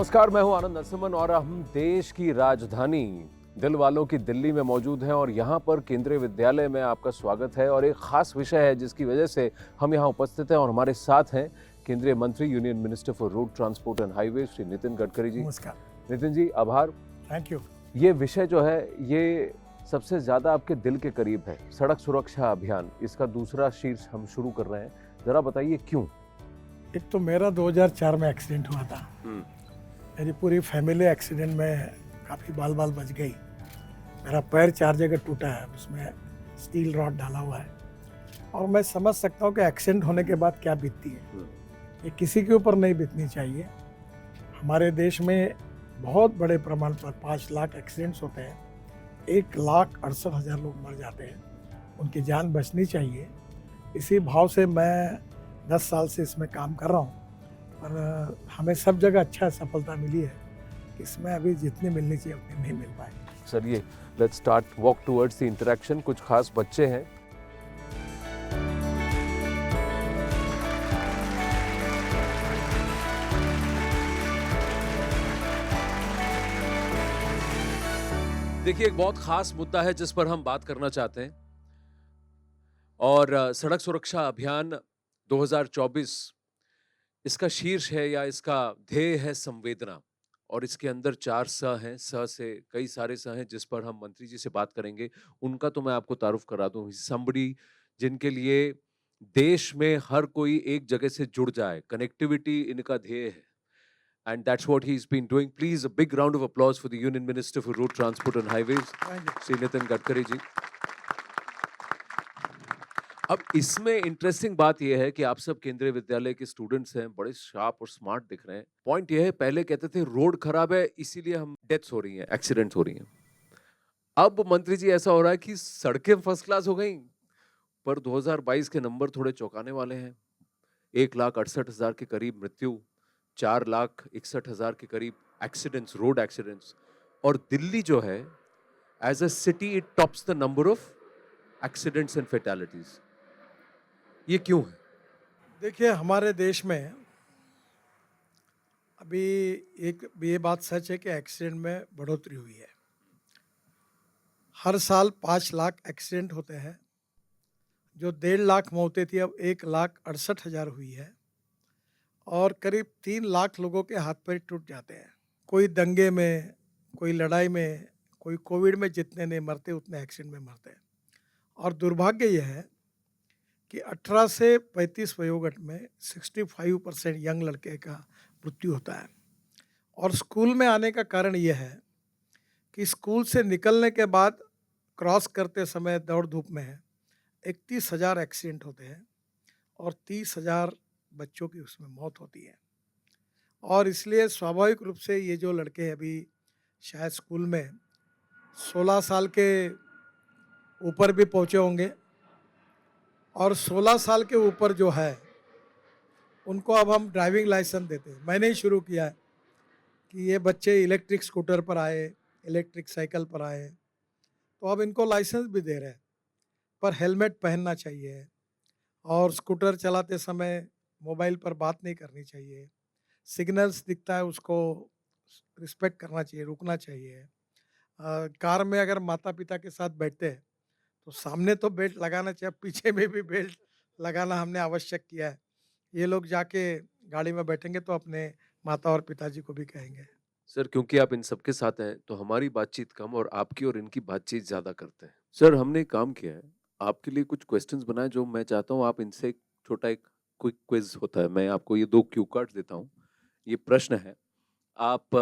नमस्कार, मैं हूं आनंद नरसिम्हन और हम देश की राजधानी दिल वालों की दिल्ली में मौजूद हैं और यहां पर केंद्रीय विद्यालय में आपका स्वागत है और एक खास विषय है जिसकी वजह से हम यहां उपस्थित हैं और हमारे साथ हैं केंद्रीय मंत्री union minister for road transport and highway Shri Nitin Gadkari ji. नमस्कार। नितिन जी, आभार। Thank you. ये विषय जो है ये सबसे ज्यादा आपके दिल के करीब है, सड़क सुरक्षा अभियान। इसका दूसरा शीर्ष हम शुरू कर रहे हैं, जरा बताइए क्यों। एक तो मेरा 2004 में एक्सीडेंट हुआ था। मेरी पूरी फैमिली एक्सीडेंट में काफ़ी बाल बाल बच गई। मेरा पैर 4 जगह टूटा है, उसमें स्टील रॉड डाला हुआ है और मैं समझ सकता हूँ कि एक्सीडेंट होने के बाद क्या बीतती है। ये किसी के ऊपर नहीं बीतनी चाहिए। हमारे देश में बहुत बड़े प्रमाण पर 5 लाख एक्सीडेंट्स होते हैं, 1,68,000 लोग मर जाते हैं, उनकी जान बचनी चाहिए। इसी भाव से मैं 10 साल से इसमें काम कर रहा हूँ और हमें सब जगह अच्छा सफलता मिली है। इसमें अभी जितनी मिलनी चाहिए उतनी नहीं मिल पाई। चलिए, let's start walk towards the interaction. कुछ खास बच्चे हैं। देखिए, एक बहुत खास मुद्दा है जिस पर हम बात करना चाहते हैं और सड़क सुरक्षा अभियान 2024 इसका शीर्ष है या इसका ध्येय है संवेदना। और इसके अंदर 4 स हैं। स से कई सारे स हैं जिस पर हम मंत्री जी से बात करेंगे। उनका तो मैं आपको तारुफ करा दूं, समबडी जिनके लिए देश में हर कोई एक जगह से जुड़ जाए, कनेक्टिविटी इनका ध्येय है। And that's what he's been doing. Please, a big round of applause for the Union Minister for Road Transport and Highways, Shri Nitin Gadkari ji. अब इसमें इंटरेस्टिंग बात यह है कि आप सब केंद्रीय विद्यालय के स्टूडेंट्स हैं, बड़े शार्प और स्मार्ट दिख रहे हैं। पॉइंट यह है, पहले कहते थे रोड खराब है इसीलिए हम डेथ्स हो रही हैं, एक्सीडेंट्स हो रही हैं। अब मंत्री जी ऐसा हो रहा है कि सड़कें फर्स्ट क्लास हो गई, पर 2022 के नंबर थोड़े चौंकाने वाले हैं। 1,68,000 के करीब मृत्यु, 4,61,000 के करीब एक्सीडेंट्स, रोड एक्सीडेंट्स। और दिल्ली जो है as a city it tops the number of accidents and fatalities. ये क्यों है? देखिए, हमारे देश में अभी एक ये बात सच है कि एक्सीडेंट में बढ़ोतरी हुई है। हर साल 5 लाख एक्सीडेंट होते हैं। जो 1.5 लाख मौतें थी अब 1,68,000 हुई है और करीब 3 लाख लोगों के हाथ पैर टूट जाते हैं। कोई दंगे में, कोई लड़ाई में, कोई कोविड में जितने नहीं मरते उतने एक्सीडेंट में मरते हैं। और दुर्भाग्य यह है कि 18 से 35 वयोगट में 65% यंग लड़के का मृत्यु होता है। और स्कूल में आने का कारण यह है कि स्कूल से निकलने के बाद क्रॉस करते समय दौड़ धूप में 31,000 एक्सीडेंट होते हैं और 30,000 बच्चों की उसमें मौत होती है। और इसलिए स्वाभाविक रूप से ये जो लड़के अभी शायद स्कूल में 16 साल के ऊपर भी पहुँचे होंगे और 16 साल के ऊपर जो है उनको अब हम ड्राइविंग लाइसेंस देते हैं। मैंने ही शुरू किया है कि ये बच्चे इलेक्ट्रिक स्कूटर पर आए, इलेक्ट्रिक साइकिल पर आए, तो अब इनको लाइसेंस भी दे रहे हैं, पर हेलमेट पहनना चाहिए और स्कूटर चलाते समय मोबाइल पर बात नहीं करनी चाहिए। सिग्नल्स दिखता है उसको रिस्पेक्ट करना चाहिए, रुकना चाहिए। कार में अगर माता पिता के साथ बैठते हैं तो सामने तो बेल्ट लगाना चाहिए, पीछे में भी बेल्ट लगाना हमने आवश्यक किया है। ये लोग जाके गाड़ी में बैठेंगे तो अपने माता और पिताजी को भी कहेंगे। सर, क्योंकि आप इन सबके साथ हैं तो हमारी बातचीत कम और आपकी और इनकी बातचीत ज्यादा करते हैं। सर, हमने एक काम किया है, आपके लिए कुछ क्वेश्चंस बनाए जो मैं चाहता हूँ आप इनसे एक छोटा एक क्विक क्विज होता है। मैं आपको ये 2 क्यू कार्ड देता हूँ, ये प्रश्न है, आप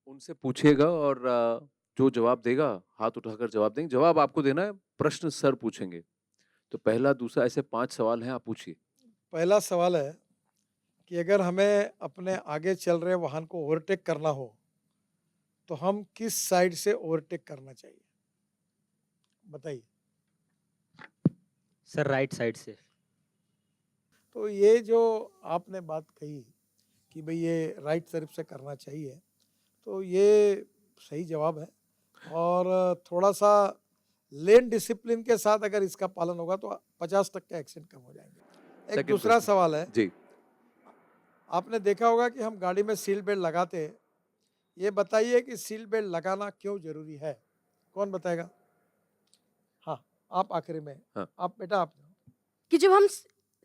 उनसे पूछिएगा और जो जवाब देगा हाथ उठाकर जवाब देंगे। जवाब आपको देना है, प्रश्न सर पूछेंगे। तो पहला, दूसरा, ऐसे 5 सवाल हैं, आप पूछिए। पहला सवाल है कि अगर हमें अपने आगे चल रहे वाहन को ओवरटेक करना हो तो हम किस साइड से ओवरटेक करना चाहिए, बताइए। सर राइट साइड से। तो ये जो आपने बात कही कि भाई ये राइट तरफ से करना चाहिए, तो ये सही जवाब है। और थोड़ा सा लेन डिसिप्लिन के साथ अगर इसका पालन होगा तो 50% एक्सीडेंट कम हो जाएंगे। एक Second दूसरा question. सवाल है, जी। आपने देखा होगा कि हम गाड़ी में सीट बेल्ट लगाते हैं। ये बताइए कि सीट बेल्ट लगाना क्यों ज़रूरी है? कौन बताएगा? हाँ, आप आखिरी में। हाँ। आप बेटा आप। कि जब हम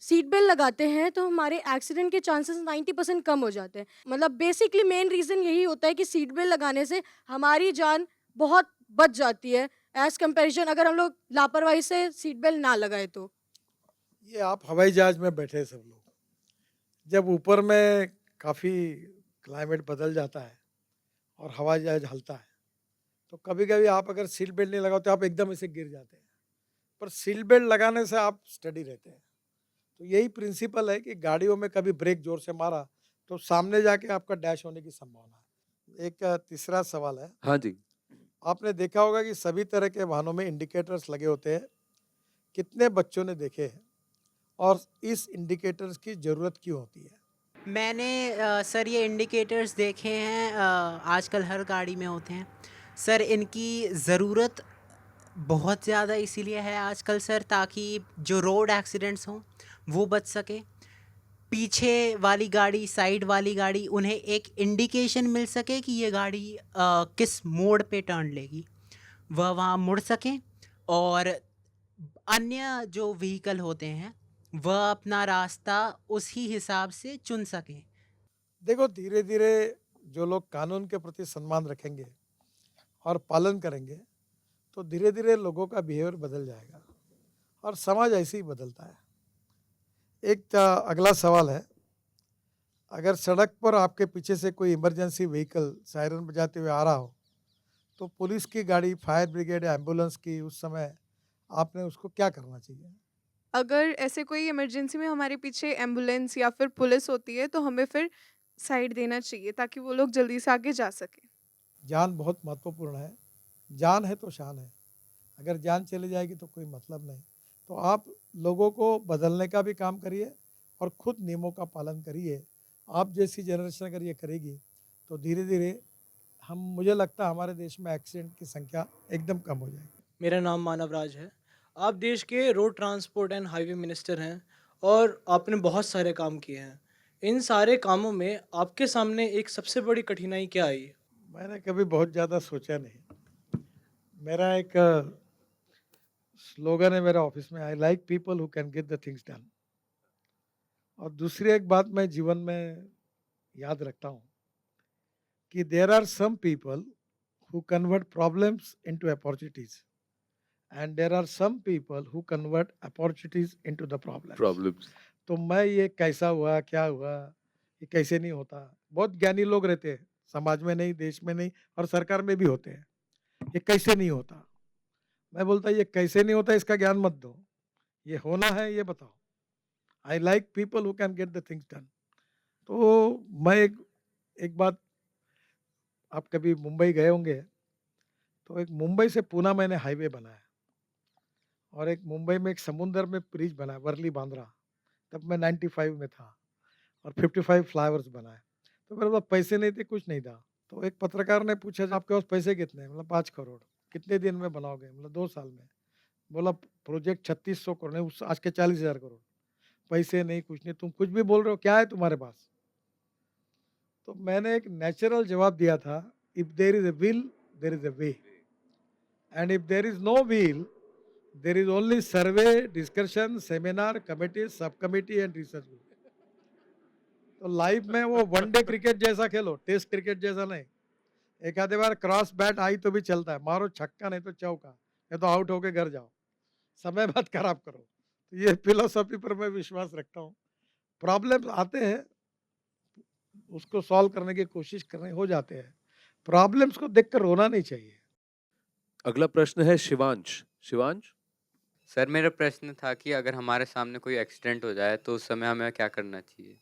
सीट बेल्ट लगाते हैं तो हमारे एक्सीडेंट के चांसेस 90% कम हो जाते हैं। मतलब बेसिकली मेन रीज़न यही होता है कि सीट बेल्ट लगाने से हमारी जान बहुत बच जाती है एज़ कंपैरिज़न अगर हम लोग लापरवाही से सीट बेल्ट ना लगाएँ तो। ये आप हवाई जहाज़ में बैठे सब लोग। जब ऊपर में काफ़ी क्लाइमेट बदल जाता है और हवाई जहाज़ हलता है, तो कभी-कभी आप अगर सीट बेल्ट नहीं लगाओ तो आप एकदम ऐसे गिर जाते हैं। पर सीट बेल्ट लगाने से आप स्टडी रहते हैं। तो यही प्रिंसिपल है कि गाड़ियों में कभी ब्रेक ज़ोर से मारा, तो सामने जाके आपका डैश होने की संभावना है। एक तीसरा सवाल है, हाँ जी। आपने देखा होगा कि सभी तरह के वाहनों में इंडिकेटर्स लगे होते हैं। कितने बच्चों ने देखे हैं? और इस इंडिकेटर्स की ज़रूरत क्यों होती है? मैंने सर ये इंडिकेटर्स देखे हैं, आजकल हर गाड़ी में होते हैं। सर इनकी ज़रूरत बहुत ज़्यादा इसीलिए है आजकल सर, ताकि जो रोड एक्सीडेंट्स हों वो बच सके। पीछे वाली गाड़ी, साइड वाली गाड़ी, उन्हें एक इंडिकेशन मिल सके कि ये गाड़ी किस मोड़ पे टर्न लेगी, वह वहाँ मुड़ सकें। और अन्य जो व्हीकल होते हैं वह अपना रास्ता उसी हिसाब से चुन सकें। देखो, धीरे-धीरे जो लोग कानून के प्रति सम्मान रखेंगे और पालन करेंगे, तो धीरे-धीरे लोगों का बिहेवियर बदल जाएगा और समाज ऐसे ही बदलता है। एक अगला सवाल है, अगर सड़क पर आपके पीछे से कोई इमरजेंसी व्हीकल सायरन बजाते हुए आ रहा हो, तो पुलिस की गाड़ी, फायर ब्रिगेड या एम्बुलेंस की उस समय आपने उसको क्या करना चाहिए? अगर ऐसे कोई इमरजेंसी में हमारे पीछे एम्बुलेंस या फिर पुलिस होती है तो हमें फिर साइड देना चाहिए ताकि वो लोग जल्दी से आगे जा सकें। जान बहुत महत्वपूर्ण है। जान है तो शान है। अगर जान चली जाएगी तो कोई मतलब नहीं। तो आप लोगों को बदलने का भी काम करिए और खुद नियमों का पालन करिए। आप जैसी जनरेशन अगर ये करेगी तो धीरे-धीरे हम मुझे लगता है हमारे देश में एक्सीडेंट की संख्या एकदम कम हो जाएगी। मेरा नाम मानव राज है। आप देश के road transport and highway minister हैं और आपने बहुत सारे काम किए हैं। इन सारे कामों में आपके सामने एक सबसे बड़ी कठिनाई क्या आई? मैंने कभी बहुत ज़्यादा सोचा नहीं। मेरा एक स्लोगन है मेरे ऑफिस में, I like people who can get the things done. और दूसरी एक बात मैं जीवन में याद रखता हूँ कि there are some people who convert problems into opportunities and there are some people who convert opportunities into the problems. Problems. तो मैं ये कैसा हुआ, क्या हुआ, ये कैसे नहीं होता। बहुत ज्ञानी लोग रहते हैं, समाज में नहीं, देश में नहीं और सरकार में भी होते हैं। ये कैसे नहीं होता? मैं बोलता ये कैसे नहीं होता इसका ज्ञान मत दो, ये होना है ये बताओ। I like people who can get the things done. तो मैं एक बात, आप कभी मुंबई गए होंगे, तो एक मुंबई से पूना मैंने हाईवे बनाया और एक मुंबई में एक समुंदर में ब्रिज बनाया, वर्ली बांद्रा। तब मैं 95 में था और 55 फ्लाईओवर्स बनाए। तो मेरे पास पैसे नहीं थे, कुछ नहीं था। तो एक पत्रकार ने पूछा, आपके पास पैसे कितने हैं? मतलब 5 करोड़। कितने दिन में बनाओगे? मतलब 2 साल में। बोला प्रोजेक्ट 3600 करोड़ नहीं, उस आज के 40,000 करोड़। पैसे नहीं, कुछ नहीं, तुम कुछ भी बोल रहे हो, क्या है तुम्हारे पास? तो मैंने एक नेचुरल जवाब दिया था, if there is a will there is a way and if there is no will there is only survey, discussion, seminar, committee, sub committee and research group. तो लाइफ में वो वनडे क्रिकेट जैसा खेलो, test cricket जैसा नहीं। एक आधे बार cross bat आई तो भी चलता है, मारो छक्का नहीं तो चौका, या तो आउट होके घर जाओ, समय मत खराब करो। तो ये फिलोसफी पर मैं विश्वास रखता हूँ। प्रॉब्लम्स आते हैं, उसको सॉल्व करने की कोशिश करने हो जाते हैं। प्रॉब्लम्स को देखकर रोना नहीं चाहिए। अगला प्रश्न है शिवांश। शिवांश। सर मेरा प्रश्न था कि अगर हमारे सामने कोई एक्सीडेंट हो जाए तो उस समय हमें क्या करना चाहिए?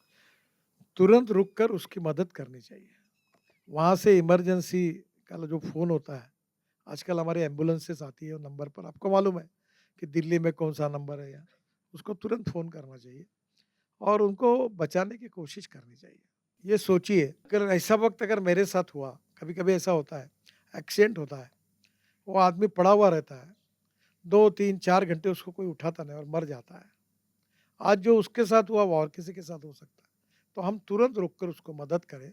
तुरंत रुककर उसकी मदद करनी चाहिए। वहाँ से इमरजेंसी का जो फ़ोन होता है, आजकल हमारी एम्बुलेंसेस आती है नंबर पर, आपको मालूम है कि दिल्ली में कौन-सा नंबर है, या उसको तुरंत फ़ोन करना चाहिए और उनको बचाने की कोशिश करनी चाहिए। ये सोचिए, अगर ऐसा वक़्त अगर मेरे साथ हुआ, कभी-कभी ऐसा होता है, एक्सीडेंट होता है, वो आदमी पड़ा हुआ रहता है, 2, 3, 4 घंटे उसको कोई उठाता नहीं और मर जाता है। आज जो उसके साथ हुआ वो और किसी के साथ हो सकता है। तो हम तुरंत रुककर उसको मदद करें।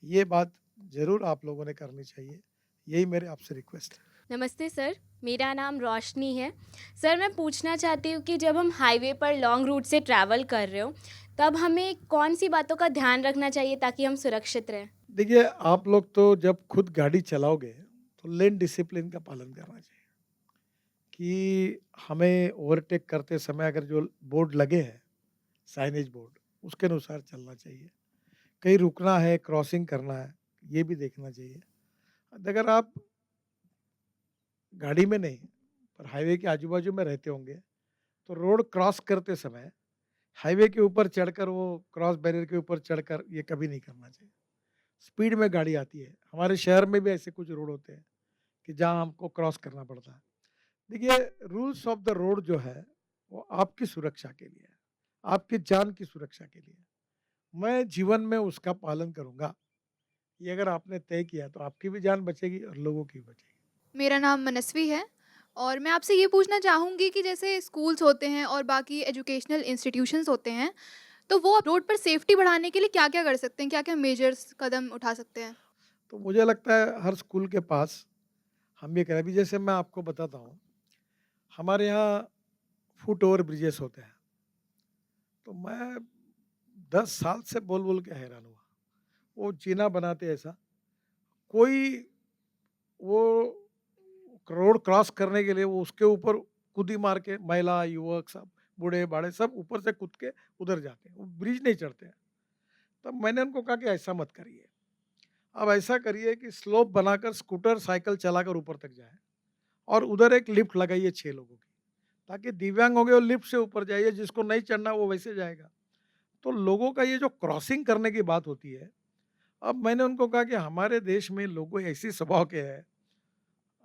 ये बात ज़रूर आप लोगों ने करनी चाहिए। यही मेरे आपसे रिक्वेस्ट है। नमस्ते सर, मेरा नाम रोशनी है। सर मैं पूछना चाहती हूँ कि जब हम हाईवे पर लॉन्ग रूट से ट्रैवल कर रहे हो तब हमें कौन सी बातों का ध्यान रखना चाहिए ताकि हम सुरक्षित रहें? देखिए, आप लोग तो जब खुद गाड़ी चलाओगे तो लेन डिसिप्लिन का पालन करना चाहिए कि हमें ओवरटेक करते समय अगर जो बोर्ड लगे हैं, साइनेज बोर्ड, उसके अनुसार चलना चाहिए। कहीं रुकना है, क्रॉसिंग करना है, ये भी देखना चाहिए। अगर आप गाड़ी में नहीं पर हाईवे के आजू बाजू में रहते होंगे तो रोड क्रॉस करते समय हाईवे के ऊपर चढ़कर, वो क्रॉस बैरियर के ऊपर चढ़कर, ये कभी नहीं करना चाहिए। स्पीड में गाड़ी आती है, हमारे शहर में भी ऐसे कुछ रोड होते हैं कि जहाँ हमको क्रॉस करना पड़ता है। देखिए, रूल्स ऑफ द रोड जो है वो आपकी सुरक्षा के लिए है, आपकी जान की सुरक्षा के लिए। मैं जीवन में उसका पालन करूंगा। ये अगर आपने तय किया तो आपकी भी जान बचेगी और लोगों की भी बचेगी। मेरा नाम मनस्वी है और मैं आपसे ये पूछना चाहूँगी कि जैसे स्कूल्स होते हैं और बाकी एजुकेशनल इंस्टीट्यूशंस होते हैं, तो वो रोड पर सेफ्टी बढ़ाने के लिए क्या-क्या कर सकते हैं? क्या-क्या मेजर्स कदम उठा सकते हैं? तो मुझे लगता है हर स्कूल के पास हम ये करें। अभी जैसे मैं आपको बताता हूँ, हमारे यहाँ फुट ओवर ब्रिजेस होते हैं। तो मैं 10 साल से बोल बोल के हैरान हुआ। वो जीना बनाते ऐसा, कोई वो रोड क्रॉस करने के लिए वो उसके ऊपर कूदी मार के, महिला युवक सब, बूढ़े बाड़े सब ऊपर से कूद के उधर जाते हैं, वो ब्रिज नहीं चढ़ते हैं। तब मैंने उनको कहा कि ऐसा मत करिए, अब ऐसा करिए कि स्लोप बनाकर स्कूटर साइकिल चलाकर ऊपर तक जाए और उधर एक लिफ्ट लगाइए 6 लोगों की, ताकि दिव्यांग हो गए वो लिफ्ट से ऊपर जाइए, जिसको नहीं चढ़ना वो वैसे जाएगा। तो लोगों का ये जो क्रॉसिंग करने की बात होती है, अब मैंने उनको कहा कि हमारे देश में लोगों ऐसी स्वभाव के हैं,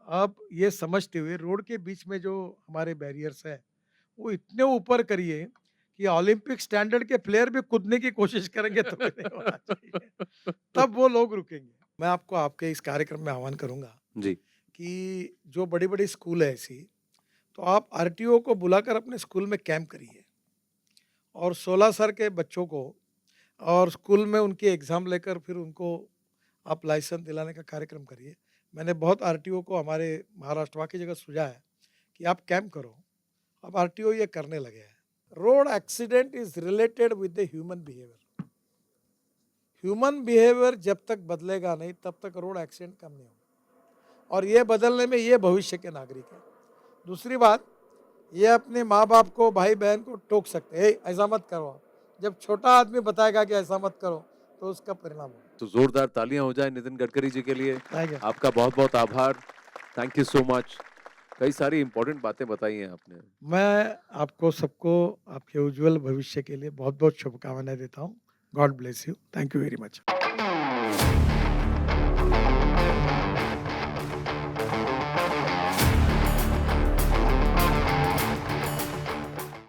आप ये समझते हुए रोड के बीच में जो हमारे बैरियर्स हैं वो इतने ऊपर करिए कि ओलंपिक स्टैंडर्ड के प्लेयर भी कूदने की कोशिश करेंगे तो भी नहीं होना चाहिए, तब वो लोग रुकेंगे। मैं आपको आपके इस कार्यक्रम में आह्वान करूंगा जी। कि जो बड़ी बड़ी स्कूल है ऐसी, तो आप आरटीओ को बुलाकर अपने स्कूल में कैंप करिए और 16 साल के बच्चों को और स्कूल में उनकी एग्ज़ाम लेकर फिर उनको आप लाइसेंस दिलाने का कार्यक्रम करिए। मैंने बहुत आरटीओ को हमारे महाराष्ट्र बाकी जगह सुझाया है कि आप कैंप करो। अब आरटीओ ये करने लगे हैं। Road accident is related with the human behaviour. Human behaviour जब तक बदलेगा नहीं तब तक रोड एक्सीडेंट कम नहीं होगा, और ये बदलने में ये भविष्य के नागरिक हैं। दूसरी बात, ये अपने माँ बाप को, भाई बहन को टोक सकते हैं, ऐसा मत करो। जब छोटा आदमी बताएगा कि ऐसा मत करो तो उसका परिणाम होगा। तो जोरदार तालियां हो जाए नितिन गडकरी जी के लिए। Thank you. आपका बहुत बहुत आभार। Thank you so much. कई सारी इंपॉर्टेंट बातें बताई हैं आपने। मैं आपको सबको आपके उज्जवल भविष्य के लिए बहुत बहुत शुभकामनाएं देता हूँ। God bless you. Thank you very much.